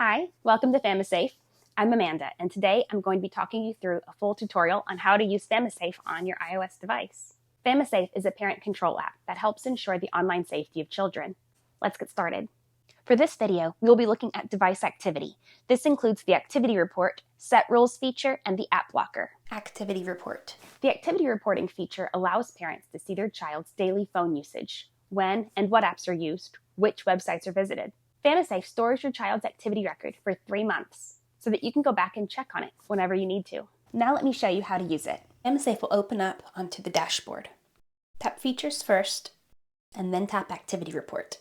Hi, welcome to FamiSafe. I'm Amanda, and today I'm going to be talking you through a full tutorial on how to use FamiSafe on your iOS device. FamiSafe is a parent control app that helps ensure the online safety of children. Let's get started. For this video, we will be looking at device activity. This includes the activity report, set rules feature, and the app blocker. Activity report. The activity reporting feature allows parents to see their child's daily phone usage, when and what apps are used, which websites are visited. FamiSafe stores your child's activity record for 3 months so that you can go back and check on it whenever you need to. Now let me show you how to use it. FamiSafe will open up onto the dashboard. Tap Features first, and then tap Activity Report.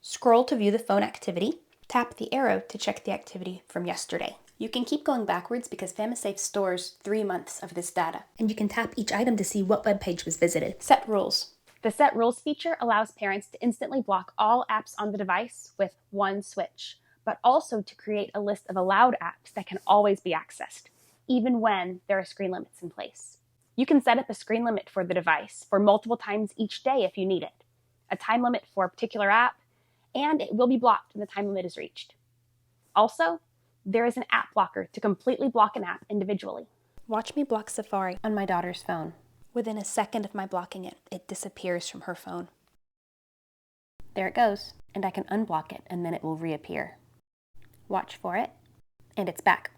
Scroll to view the phone activity. Tap the arrow to check the activity from yesterday. You can keep going backwards because FamiSafe stores 3 months of this data, and you can tap each item to see what web page was visited. Set rules. The Set Rules feature allows parents to instantly block all apps on the device with one switch, but also to create a list of allowed apps that can always be accessed, even when there are screen limits in place. You can set up a screen limit for the device for multiple times each day if you need it, a time limit for a particular app, and it will be blocked when the time limit is reached. Also, there is an app blocker to completely block an app individually. Watch me block Safari on my daughter's phone. Within a second of my blocking it, it disappears from her phone. There it goes, and I can unblock it and then it will reappear. Watch for it, and it's back.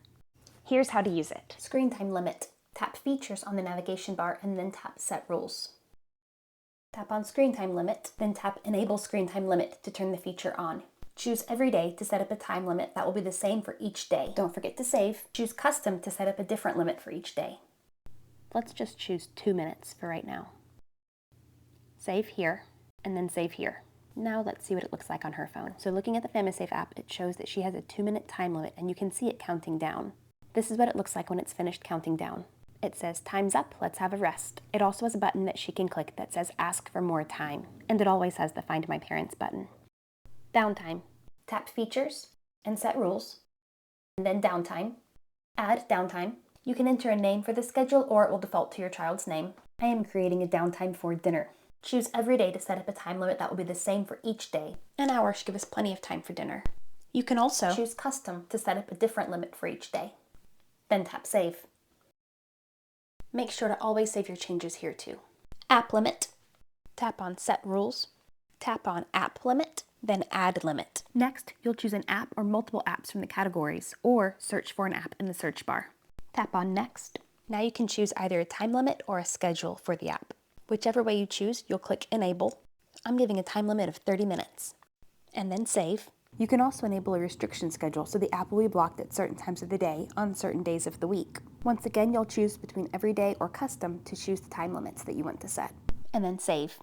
Here's how to use it. Screen time limit. Tap Features on the navigation bar and then tap Set Rules. Tap on Screen time limit, then tap Enable Screen time limit to turn the feature on. Choose Every Day to set up a time limit that will be the same for each day. Don't forget to save. Choose Custom to set up a different limit for each day. Let's just choose 2 minutes for right now. Save here, and then save here. Now let's see what it looks like on her phone. So looking at the FamiSafe app, it shows that she has a 2-minute time limit, and you can see it counting down. This is what it looks like when it's finished counting down. It says, "Time's up, let's have a rest." It also has a button that she can click that says, "Ask for more time." And it always has the Find My Parents button. Downtime. Tap Features and Set Rules, and then Downtime. Add Downtime. You can enter a name for the schedule or it will default to your child's name. I am creating a downtime for dinner. Choose Every Day to set up a time limit that will be the same for each day. An hour should give us plenty of time for dinner. You can also choose Custom to set up a different limit for each day. Then tap Save. Make sure to always save your changes here too. App Limit. Tap on Set Rules. Tap on App Limit, then Add Limit. Next, you'll choose an app or multiple apps from the categories, or search for an app in the search bar. Tap on Next. Now you can choose either a time limit or a schedule for the app. Whichever way you choose, you'll click Enable. I'm giving a time limit of 30 minutes. And then Save. You can also enable a restriction schedule so the app will be blocked at certain times of the day on certain days of the week. Once again, you'll choose between Every Day or Custom to choose the time limits that you want to set. And then Save.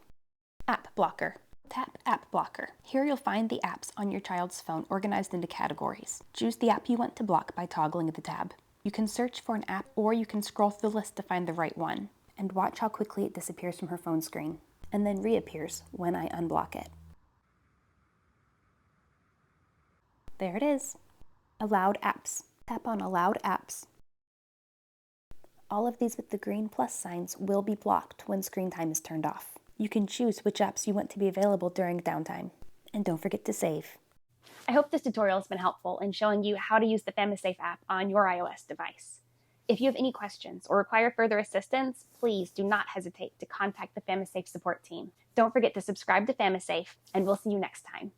App Blocker. Tap App Blocker. Here you'll find the apps on your child's phone organized into categories. Choose the app you want to block by toggling the tab. You can search for an app or you can scroll through the list to find the right one. And watch how quickly it disappears from her phone screen and then reappears when I unblock it. There it is. Allowed Apps. Tap on Allowed Apps. All of these with the green plus signs will be blocked when screen time is turned off. You can choose which apps you want to be available during downtime. And don't forget to save. I hope this tutorial has been helpful in showing you how to use the FamiSafe app on your iOS device. If you have any questions or require further assistance, please do not hesitate to contact the FamiSafe support team. Don't forget to subscribe to FamiSafe, and we'll see you next time.